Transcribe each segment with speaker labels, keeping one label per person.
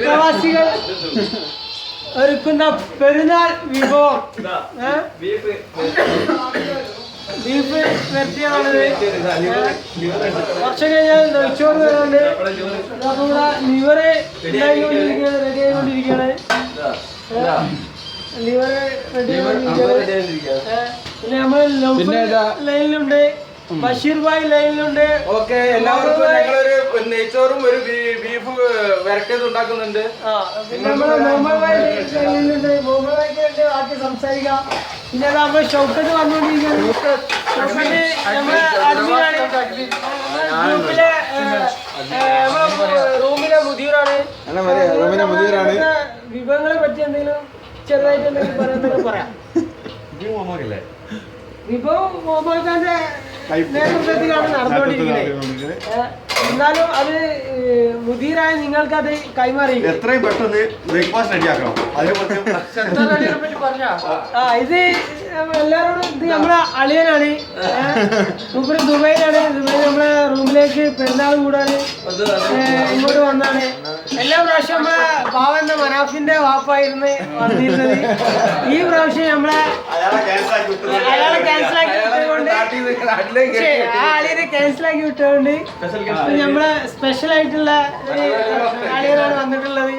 Speaker 1: പ്രവാസികൾ ഒരുക്കുന്ന പെരുന്നാൾ വിഭവം ബീഫ് വരട്ടിയാണത്. കുറച്ച് കഴിഞ്ഞാൽ നെയ്ച്ചോറ് വരുന്നുണ്ട്. അപ്പൊ ഇവിടെ ലിവറ് ഉണ്ടായിക്കൊണ്ടിരിക്കുകയാണ്, റെഡി ആയിക്കൊണ്ടിരിക്കുകയാണ്. ലിവറ് റെഡി ആയിക്കൊണ്ടിരിക്കുകയാണ്. പിന്നെ നമ്മൾ ലൈനിലുണ്ട്, ബഷീർ ഭായ് ലൈനിലുണ്ട്.
Speaker 2: ഓക്കെ, എല്ലാവർക്കും ഞങ്ങളൊരു നെയ്ച്ചോറും ഒരു ബീഫ് വരട്ടിയത് ഉണ്ടാക്കുന്നുണ്ട്.
Speaker 1: പിന്നെ നമ്മള് മുഹമ്മദ് ഭായ് ലൈനിലുണ്ട്. മുഹമ്മദ് ഭായിക്ക് വേണ്ടി ബാക്കി സംസാരിക്കാം. പിന്നെ നമ്മൾ ഷൗക്കത്ത് വന്നുകൊണ്ടിരിക്കുകയാണ്. ഷൗക്കത്ത് നമ്മളെ അഡ്മിനാണ്, ഗ്രൂപ്പിലെ റൂമിലെ മുദീറാണ്. വിഭവങ്ങളെ പറ്റി എന്തെങ്കിലും ചെറുതായിട്ട് എന്തെങ്കിലും പറയാം. വിഭവം മുഹമ്മദ് ഖാന്റെ നേതൃത്വത്തിലാണ് നടന്നുകൊണ്ടിരിക്കുന്നത്. എന്നാലും അത് മുദീറായ നിങ്ങൾക്ക് അത് കൈമാറി
Speaker 3: എത്രയും പെട്ടെന്ന് ബ്രേക്ക്ഫാസ്റ്റ് റെഡിയാക്കണം.
Speaker 1: ഇത് എല്ലാവരോടും ഇത് നമ്മളെ അളിയനാണ്. മൂപ്പര് ദുബൈയിലാണ്. ദുബൈയിൽ നമ്മളെ റൂമിലേക്ക് പെരുന്നാൾ കൂടാൻ ഇങ്ങോട്ട് വന്നാണ്. എല്ലാ പ്രാവശ്യം നമ്മളെ പാവന്റെ മനാഫിന്റെ വാപ്പായിരുന്നു വന്നിരുന്നത്. ഈ പ്രാവശ്യം നമ്മളെ അയാളെ ക്യാൻസലാക്കി വിട്ടതുകൊണ്ട്, ആ അളിയനെ ക്യാൻസലാക്കി വിട്ടതുകൊണ്ട് നമ്മളെ സ്പെഷ്യൽ ആയിട്ടുള്ള അളിയനാണ് വന്നിട്ടുള്ളത്.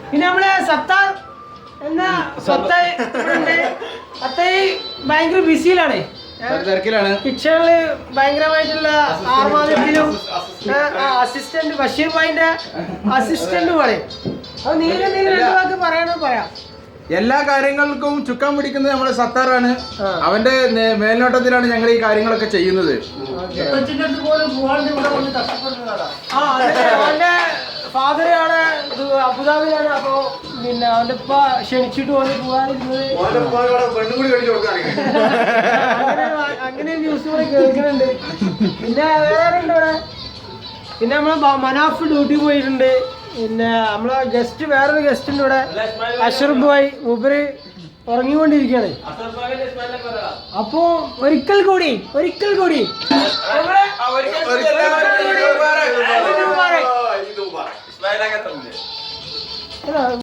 Speaker 1: പിന്നെ നമ്മളെ സത്താർ എന്ന സത്തായി ഭയങ്കര ബിസിയിലാണ്, കിച്ചണില് ഭയങ്കരമായിട്ടുള്ള ആർമാദത്തിലും. അസിസ്റ്റന്റ് ബഷീർ ഭായിന്റെ അസിസ്റ്റന്റ് പറയും. അപ്പൊ നിങ്ങൾ എന്തെങ്കിലും വാക്ക് പറയണോ പറയാം.
Speaker 2: എല്ലാ കാര്യങ്ങൾക്കും ചുക്കാൻ പിടിക്കുന്നത് നമ്മുടെ സത്താറാണ്. അവന്റെ മേൽനോട്ടത്തിലാണ് ഞങ്ങൾ ഈ കാര്യങ്ങളൊക്കെ ചെയ്യുന്നത്.
Speaker 1: അവന്റെ ഫാദർ അവിടെ അബുദാബിയിലാണ്. അപ്പൊ പിന്നെ അവന്റെ ഉപ്പ ക്ഷണിച്ചിട്ട് വന്ന് പോകാനിരുന്നത്. അങ്ങനെ ന്യൂസ് കേൾക്കുന്നുണ്ട്. പിന്നെ വേറെ ഉണ്ട് ഇവിടെ. പിന്നെ നമ്മളെ മനാഫ് ഡ്യൂട്ടി പോയിട്ടുണ്ട്. പിന്നെ നമ്മളെ ഗസ്റ്റ്, വേറൊരു ഗസ്റ്റ് ഉണ്ട് ഇവിടെ, അഷ്റഫ് ഭായ്. മൂപ്പര് ഉറങ്ങിക്കൊണ്ടിരിക്കുകയാണ്. അപ്പോ ഒരിക്കൽ കൂടി